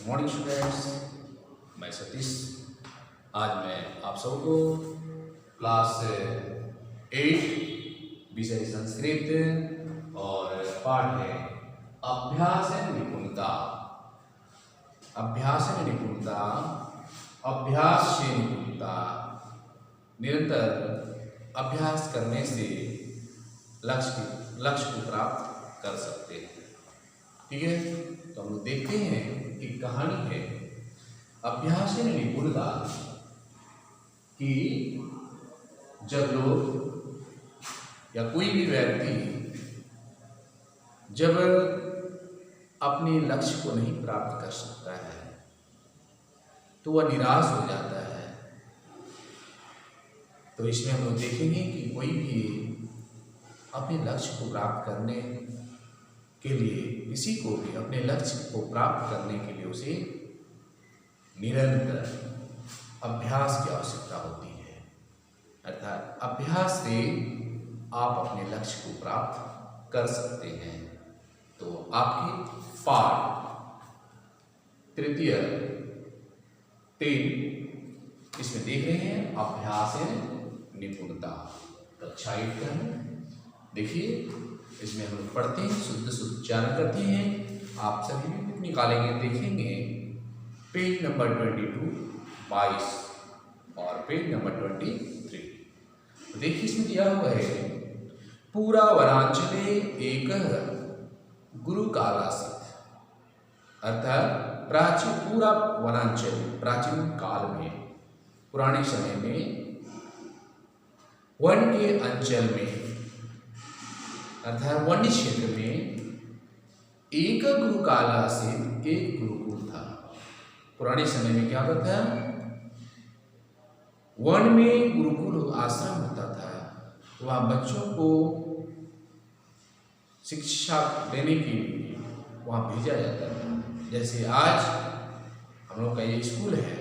Good morning students, मैं सतीश। आज मैं आप सबको क्लास 8 विषय संस्कृत और पाठ है अभ्यास निपुणता। अभ्यास निपुणता, अभ्यास से निपुणता। निरंतर अभ्यास करने से लक्ष्य को प्राप्त कर सकते हैं। ठीक है, तो हम लोग देखते हैं कि कहानी है अभ्यास निपुणता कि जब लोग या कोई भी व्यक्ति जब अपने लक्ष्य को नहीं प्राप्त कर सकता है तो वह निराश हो जाता है। तो इसमें हम लोग देखेंगे कि कोई भी अपने लक्ष्य को प्राप्त करने के लिए, किसी को भी अपने लक्ष्य को प्राप्त करने के लिए उसे निरंतर अभ्यास की आवश्यकता होती है। अर्थात अभ्यास से आप अपने लक्ष्य को प्राप्त कर सकते हैं। तो आपकी पाठ तृतीय 3 इसमें देख रहे हैं अभ्यास निपुणता। कक्षा 8 का है। देखिए, इसमें हम लोग पढ़ते हैं, शुद्ध उच्चारण करते हैं। आप सभी भी बुक निकालेंगे, देखेंगे पेज नंबर 22 और पेज नंबर 23। तो देखिए, इसमें दिया हुआ है पूरा वनांचले एक गुरु कालासित। अर्थात पूरा वनांचल प्राचीन काल में, पुराने समय में वन के अंचल में अर्थात वन्य क्षेत्र में एक गुरु काला से एक गुरुकुल था। पुराने समय में क्या होता था, वन में गुरुकुल आश्रम होता था। वहाँ बच्चों को शिक्षा देने के लिए वहाँ भेजा जाता था। जैसे आज हम लोग का ये स्कूल है,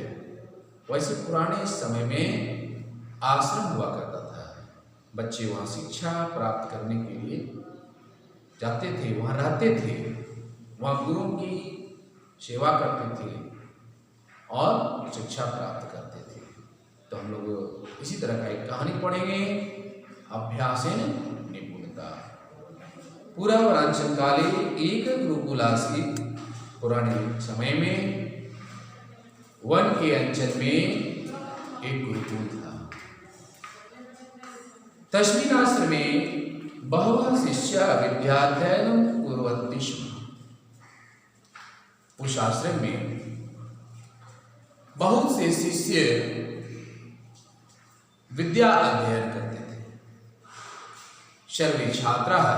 वैसे पुराने समय में आश्रम हुआ करता था। बच्चे वहाँ शिक्षा प्राप्त करने के लिए जाते थे, वहाँ रहते थे, वहाँ गुरुओं की सेवा करते थे और शिक्षा प्राप्त करते थे। तो हम लोग इसी तरह का एक कहानी पढ़ेंगे, अभ्यास निपुणता। पूरा वनांचल काले एक गुरुकुलासित। पुराने समय में वन के अंचल में एक गुरुकुल था। तस्मिन् आश्रमे बहवः शिष्या विद्याध्ययनं कुर्वन्ति स्म। उस आश्रम में बहुत से शिष्य विद्या अध्ययन करते थे। सर्वे छात्राः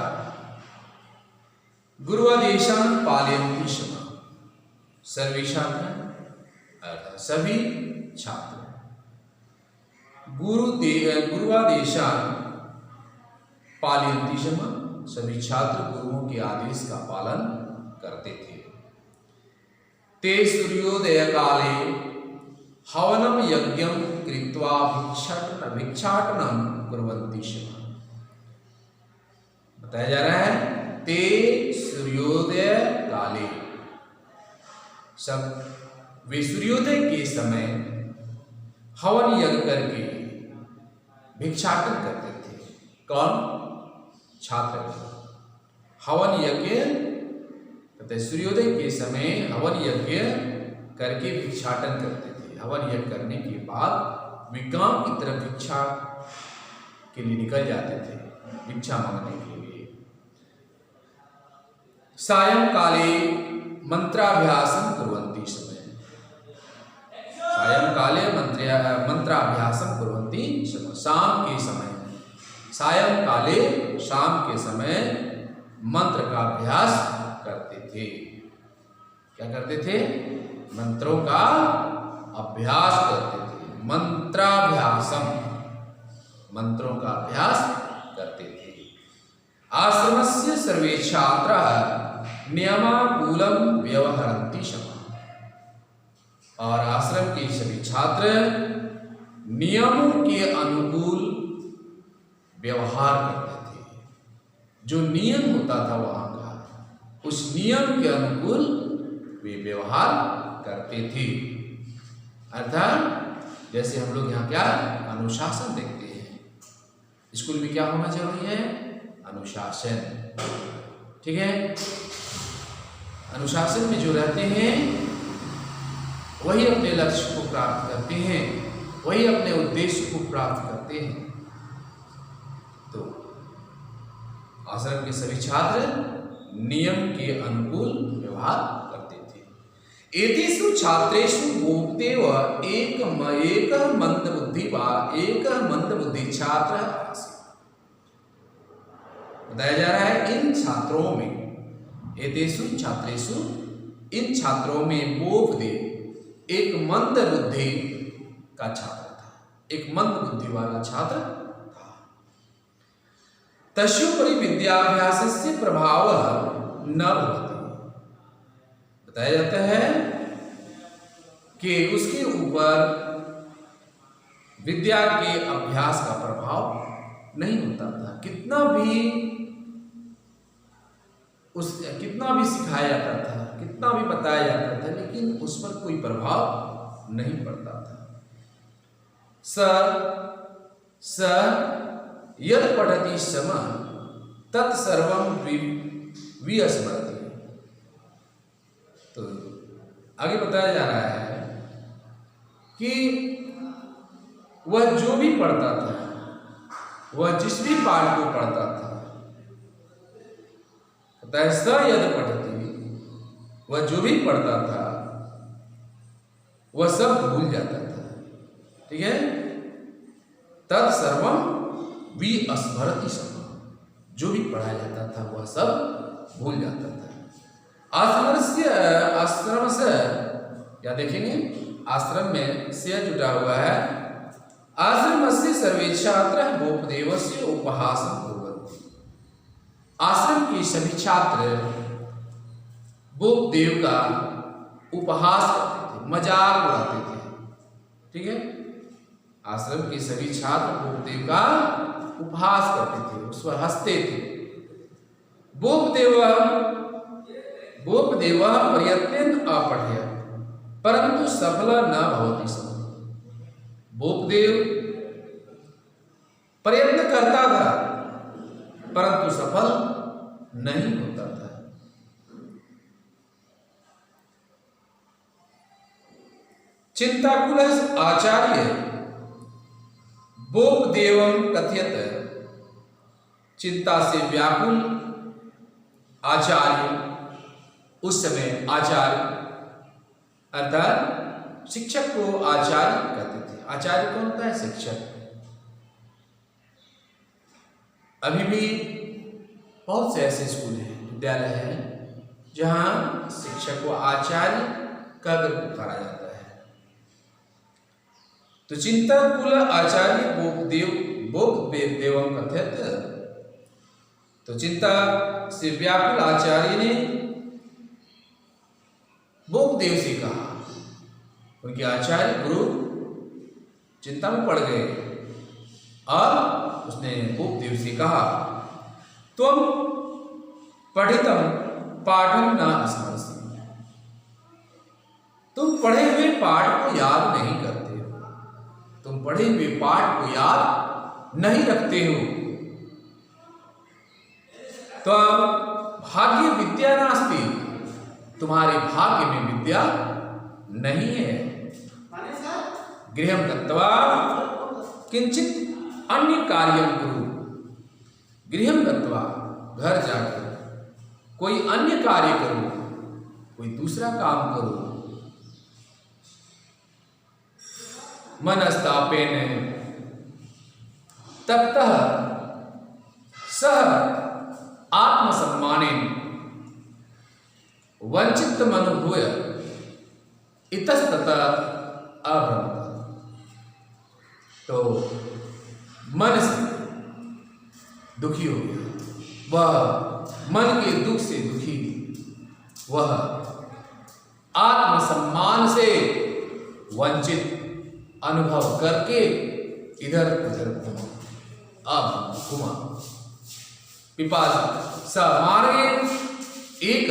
गुरुआदेशान् पालयन्ति स्म। सर्वे छात्र अर्थात सभी छात्र गुरुआदेशान् पालयन्ति स्म। सभी छात्र गुरुओं के आदेश का पालन करते थे। ते सूर्योदय काले हवनं यज्ञं कृत्वा भिक्षाटनं कुर्वन्ति स्म। बताया जा रहा है, ते सूर्योदय काले, सब वे सूर्योदय के समय हवन यज्ञ करके भिक्षाटन करते थे। कौन? छात्र। हवन यज्ञ कहते सूर्योदय के समय हवन यज्ञ करके भिक्षाटन करते थे। हवन यज्ञ करने के बाद वे गांव की तरफ भिक्षा के लिए निकल जाते थे, भिक्षा मांगने के लिए। सायंकाले मंत्राभ्यासं कुर्वन्ति स्म। सायंकाले मंत्राभ्यासं कुर्वन्ति स्म। शाम के समय, सायंकाले शाम के समय मंत्र का अभ्यास करते थे। क्या करते थे? मंत्रों का अभ्यास करते थे। मंत्राभ्यासम, मंत्रों का अभ्यास करते थे। आश्रमस्य सर्वे छात्राः नियमानुकूलं व्यवहरन्ति स्म। और आश्रम के सभी छात्र नियमों के अनुकूल व्यवहार करते थे। जो नियम होता था वहाँ का, उस नियम के अनुकूल वे व्यवहार करते थे। अर्थात जैसे हम लोग यहाँ क्या अनुशासन देखते हैं, स्कूल में क्या होना जरूरी है? अनुशासन। ठीक है, अनुशासन में जो रहते हैं वही अपने लक्ष्य को प्राप्त करते हैं, वही अपने उद्देश्य को प्राप्त करते हैं। तो आश्रम के सभी छात्र नियम के अनुकूल व्यवहार करते थे। एतेषु छात्रेषु गोपदेव एक मंदबुद्धि वा एक मंदबुद्धि छात्र आसीत्। बताया जा रहा है इन छात्रों में, एतेषु छात्रेषु, इन छात्रों में गोपदेव एक मंद बुद्धि का छात्र था, एक मंद बुद्धि वाला छात्र था। तस्योपरि विद्याभ्यासस्य प्रभाव न भवति। बताया जाता है कि उसके ऊपर विद्या के अभ्यास का प्रभाव नहीं होता था। कितना भी सिखाया जाता था, कितना भी बताया जाता था, लेकिन उस पर कोई प्रभाव नहीं पड़ता था। स यद पठति स्म तत्सर्वं विस्मरति। तो आगे बताया जा रहा है कि वह जो भी पढ़ता था, वह जिस भी पाठ को पढ़ता था, स यद पठति, वह जो भी पढ़ता था वह सब भूल जाता था। ठीक है, तत्सर्वं विस्मरति स्म, जो भी पढ़ाया जाता था वह सब भूल जाता था। आश्रम से क्या देखेंगे, आश्रम में से जुटा हुआ है। आश्रम से सर्वे छात्र गोपदेवस्य उपहासं कुर्वन्ति। आश्रम के सभी छात्र गोपदेव का उपहास करते थे, मजाक उड़ाते थे। ठीक है, आश्रम के सभी छात्र गोपदेव का उपहास करते थे, उस पर हंसते थे। गोपदेव प्रयत्नेन अपठयत् परंतु सफल न भवति स्म। गोपदेव प्रयत्न करता था परंतु सफल नहीं होता था। चिंताकुल आचार्य गोपदेवं कथयत। चिंता से व्याकुल आचार्य, उस समय आचार्य अर्थात शिक्षक को आचार्य कहते थे। आचार्य कौन होता है? शिक्षक। अभी भी बहुत से ऐसे स्कूल हैं, विद्यालय हैं, जहां शिक्षक को आचार्य कहकर पुकारा जाता है। तो चिंताकुल आचार्य गोपदेवं कथयत। तो चिंता से व्याकुल आचार्य ने गोपदेव से कहा, उनके आचार्य गुरु चिंता में पड़ गए और उसने गोपदेव से कहा, तुम पठितम पाठम न स्मरसि। तुम पढ़े हुए पाठ को याद नहीं करते हो, तुम पढ़े हुए पाठ को याद नहीं रखते हो। तो भाग्य विद्या नास्ति, तुम्हारे भाग्य में विद्या नहीं है। गृहं गत्वा किंचित अन्य कार्यं कुरु। गृहं गत्वा, घर जाकर कोई अन्य कार्य करो, कोई दूसरा काम करो। मनस्तापेन तप्तः सह आत्मसम्मानेन वंचित मनुभूय इतस्ततः अभ्रमत। तो मन से दुखी हो गया, वह मन के दुख से दुखी, वह आत्मसम्मान से वंचित अनुभव करके इधर उधर घुमा। पिपासा स मार्गे एक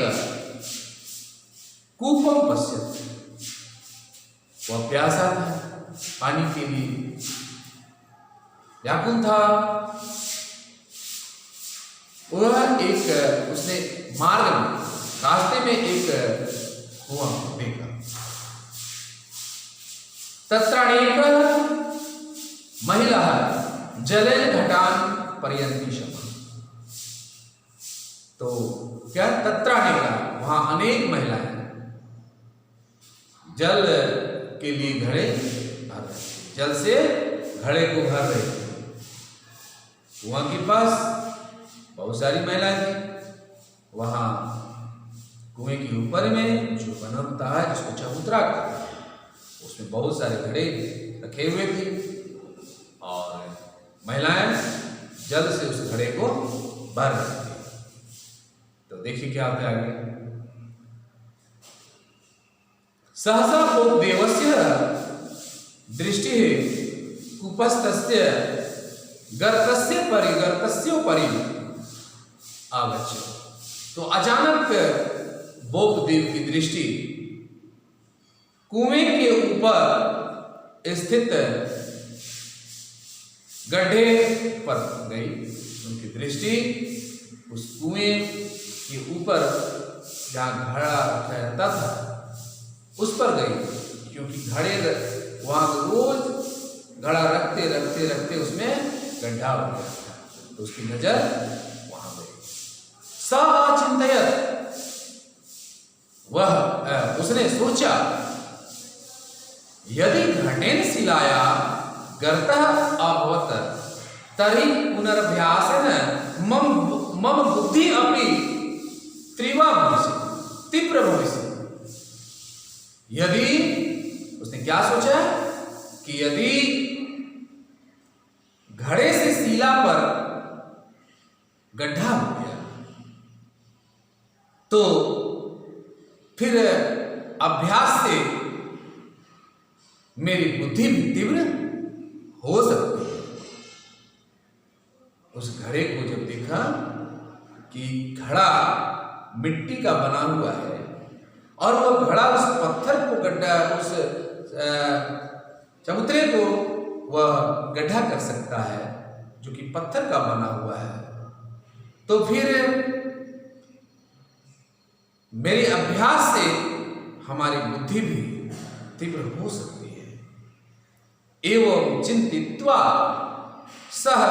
कूपम पश्यत, वह प्यासा था, पानी के लिए व्याकुल था। वह एक उसने मार्ग में, रास्ते में एक कुआं देखा। तत्राणेक महिला जलेन घटान पर्यंती शमा। तो क्या तत्राणेका, वहां अनेक महिलाएं जल के लिए घड़े भर रहे, जल से घड़े को भर रहे थे। कुआं के पास बहुत सारी महिलाएं थी। वहां कुएं के ऊपर में जो बना होता है, जिसको चबूतरा कहते हैं, उसमें बहुत सारे घड़े रखे हुए थे और महिलाएं जल से उस घड़े को भर रही थी। तो देखिए क्या होता है आगे। सहसा देवस्य दृष्टि कूपस्थस्य गर्तस्योपरि आगच्छति। तो अचानक बोपदेव की दृष्टि कुएं के ऊपर स्थित गड्ढे पर गई। उनकी दृष्टि उस कुएं के ऊपर जहां घड़ा रखा रहता था उस पर गई, क्योंकि घड़े वहां रोज घड़ा रखते रखते रखते उसमें गड्ढा हो गया था। तो उसकी नजर वहां गई। चिंतयत, वह उसने सोचा, यदि घटेन शिलाया गर्तः अभवत तर्हि पुनर्भ्यासेन मम बुद्धि अपि तीव्र भविष्यति। यदि उसने क्या सोचा कि यदि घड़े से शिला पर गड्ढा हो गया तो फिर अभ्यास से मेरी बुद्धि भी तीव्र हो सकती है। उस घड़े को जब देखा कि घड़ा मिट्टी का बना हुआ है और वह घड़ा उस पत्थर को गड्ढा, उस चबूतरे को वह गड्ढा कर सकता है जो कि पत्थर का बना हुआ है, तो फिर मेरे अभ्यास से हमारी बुद्धि भी तीव्र हो सकती है। एवं चिंतित्वा सह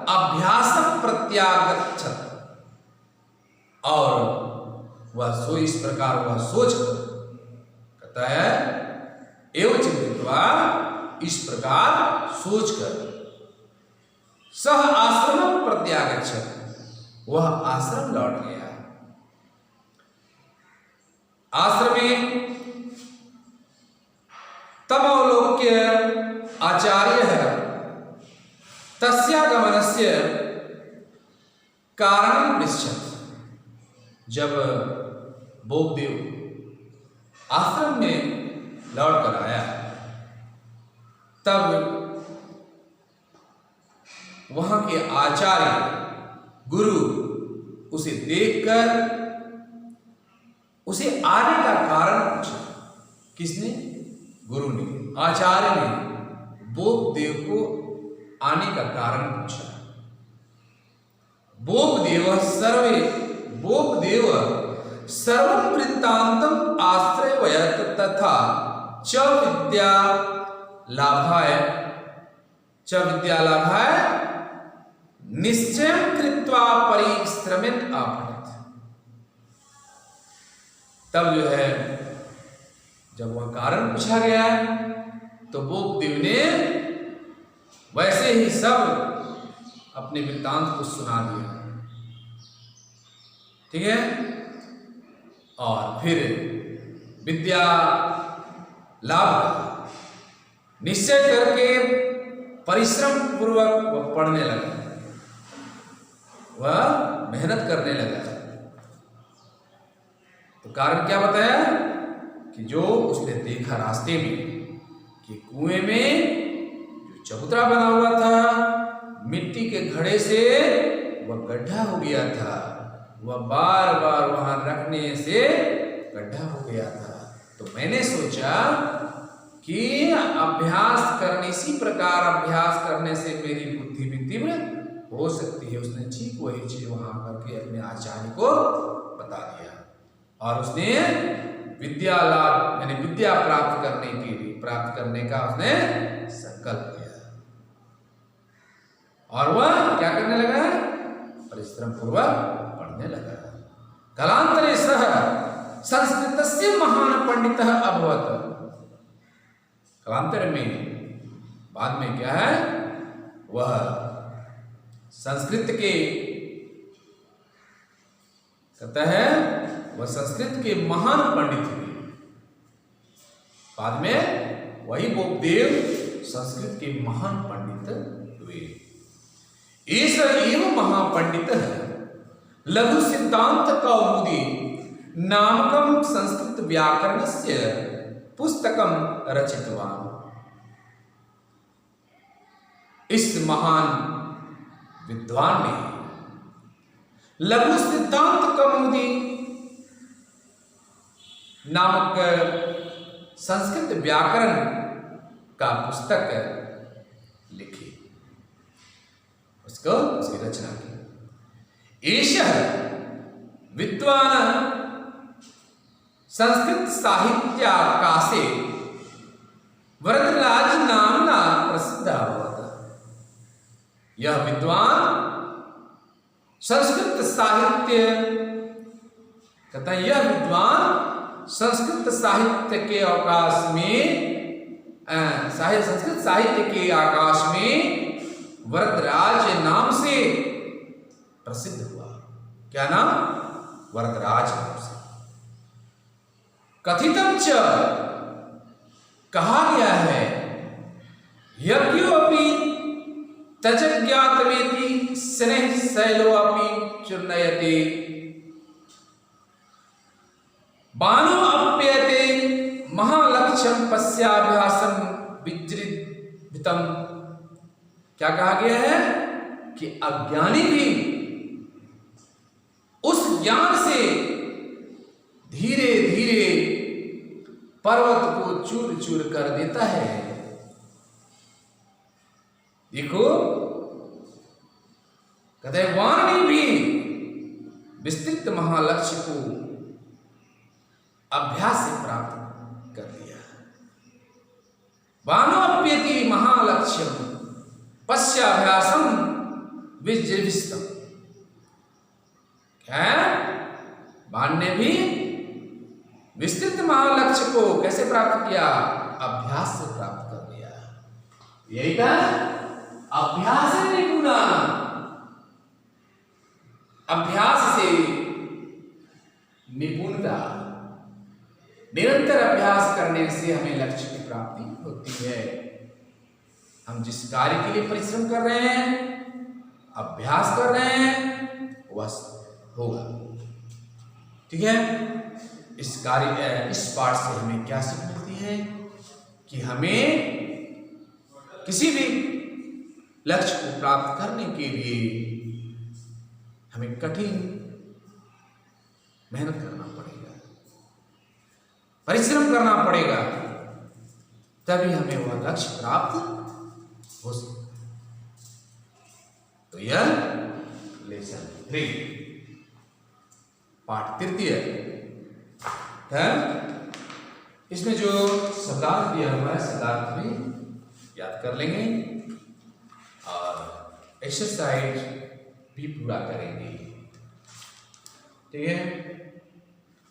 अभ्यासम प्रत्यागच्छत, और वह इस प्रकार वह सोच कहता है, एवं चिंतित्वा, इस प्रकार सोचकर, सह आश्रम प्रत्यागच्छत, वह आश्रम लौट गया। आश्रमे तमवलोक्य आचार्य तस्यागमनस्य कारणं पृच्छत्। जब बोपदेव आश्रम में लौट कर आया तब वहां के आचार्य गुरु उसे देखकर उसे आने का कारण पूछा। किसने? गुरु ने, आचार्य ने बोपदेव को आने का कारण पूछा। बोपदेव सर्वं वृत्तान्तं आश्रयवयत् तथा च विद्यालाभाय निश्चयं कृत्वा परिश्रमेण आपठत्। तब जो है जब वह कारण पूछा गया तो बोपदेव ने वैसे ही सब अपने वृत्तांत को सुना दिया, ठीक है। और फिर विद्या लाभ निश्चय करके परिश्रम पूर्वक वह पढ़ने लगा, वह मेहनत करने लगा। तो कारण क्या बताया कि जो उसने देखा रास्ते में कि कुएं में जो चबूतरा बना हुआ था, मिट्टी के घड़े से वह गड्ढा हो गया था, वह बार बार वहां रखने से गड्ढा हो गया था। तो मैंने सोचा कि अभ्यास करने, इसी प्रकार अभ्यास करने से मेरी बुद्धि भी तीव्र हो सकती है। उसने ठीक वही चीज वहां करके अपने आचार्य को बता दिया और उसने विद्या लाभ यानी विद्या प्राप्त करने का उसने संकल्प लिया और वह क्या करने लगा, परिश्रम पूर्वक पढ़ने लगा। कालांतरे सह संस्कृतस्य महान पंडितः अभवत्। कालांतर में बाद में क्या है, वह संस्कृत के कहता है वह संस्कृत के महान पंडित हुए। बाद में वही बोपदेव संस्कृत के महान पंडित हुए। एष एव महापंडितः लघु सिद्धांत कौमुदी नामकं संस्कृत व्याकरणस्य पुस्तकं रचितवान्। इस महान विद्वान ने लघु सिद्धांत कौमुदी नामक संस्कृत व्याकरण का पुस्तक लिखी, उसकी रचना की। एषः विद्वान संस्कृत साहित्याकाशे वरदराज नामना प्रसिद्ध अभवत्। यह विद्वान संस्कृत साहित्य कहता है, यह विद्वान संस्कृत साहित्य के अवकाश में संस्कृत साहित्य के आकाश में वरदराज नाम से प्रसिद्ध हुआ। क्या नाम? वरदराज नाम से। कथितम च कहा गया है, यज्ञोपि तजज्ञातमेति स्नेह शैलोपि चूर्णयते बानो अप्यते महालक्ष्यम पश्याभ्यासम विजृंभितम। क्या कहा गया है कि अज्ञानी भी उस ज्ञान से धीरे धीरे पर्वत को चूर चूर कर देता है। देखो कहते हैं, वान ने भी विस्तृत महालक्ष्य को अभ्यास से प्राप्त कर लिया। वानोप्यति महालक्ष्यम पश्याभ्यासम विजृंभितम। क्या वान ने भी विस्तृत महालक्ष्य को कैसे प्राप्त किया? अभ्यास से प्राप्त कर लिया। यही था अभ्यास निपुणा। अभ्यास से निपुणता, निरंतर अभ्यास करने से हमें लक्ष्य की प्राप्ति होती है। हम जिस कार्य के लिए परिश्रम कर रहे हैं, अभ्यास कर रहे हैं, वह होगा। ठीक है, इस पाठ से हमें क्या सीख मिलती है कि हमें किसी भी लक्ष्य को प्राप्त करने के लिए हमें कठिन मेहनत करना पड़ेगा, परिश्रम करना पड़ेगा, तभी हमें वह लक्ष्य प्राप्त हो सकता। तो यह लेसन 3 पाठ तृतीय है। इसमें जो शब्दार्थ दिया हुआ है, शब्दार्थ भी याद कर लेंगे और एक्सरसाइज भी पूरा करेंगे। ठीक है,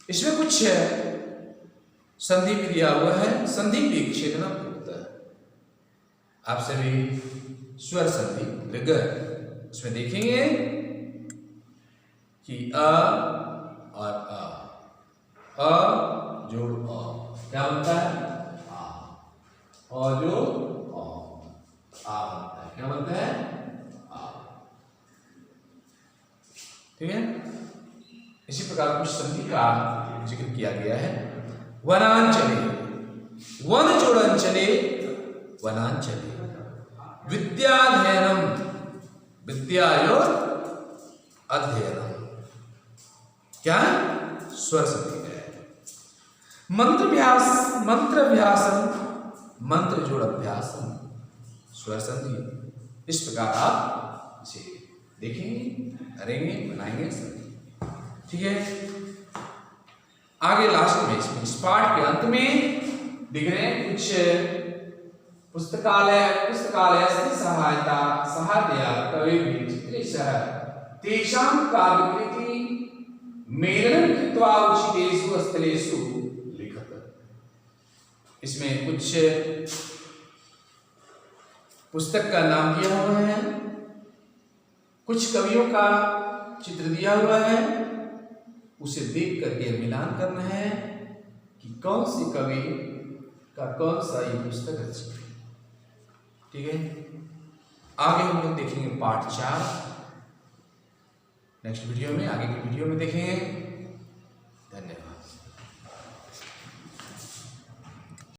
इसमें कुछ संधि भी दिया हुआ है। संधि विच्छेदन पूर्वतः आप सभी स्वर संधि ऋग इसमें देखेंगे कि अ और अ जोड़ अ क्या बनता है? आ। और जो आ बनता है, क्या बनता है? आ। ठीक है, इसी प्रकार कुछ संधि का जिक्र किया गया है। वनांचले, वन जोड़ंचले वनांचले, विद्याध्ययनम, विद्यायोर अध्ययनम। क्या? स्वर संधि है। मंत्र अभ्यासम, मंत्र जोड़ अभ्यासम, स्वर संधि। इस प्रकार आप इसे देखेंगे, करेंगे, बनाएंगे सब, ठीक है। आगे लास्ट में इसमें इस पाठ के अंत में दिख रहे हैं कुछ पुस्तकालय सहायता सहायतया कवि चित्रेशः तेषां काव्यकृति मेलनं कृत्वा उचितेषु स्थलेषु लिखत। इसमें कुछ पुस्तक का नाम दिया हुआ है, कुछ कवियों का चित्र दिया हुआ है, उसे देख करके मिलान करना है कि कौन सी कवि का कौन सा ये पुस्तक रचित है, ठीक है। आगे हम लोग देखेंगे पार्ट 4 नेक्स्ट वीडियो में, आगे की वीडियो में देखेंगे। धन्यवाद।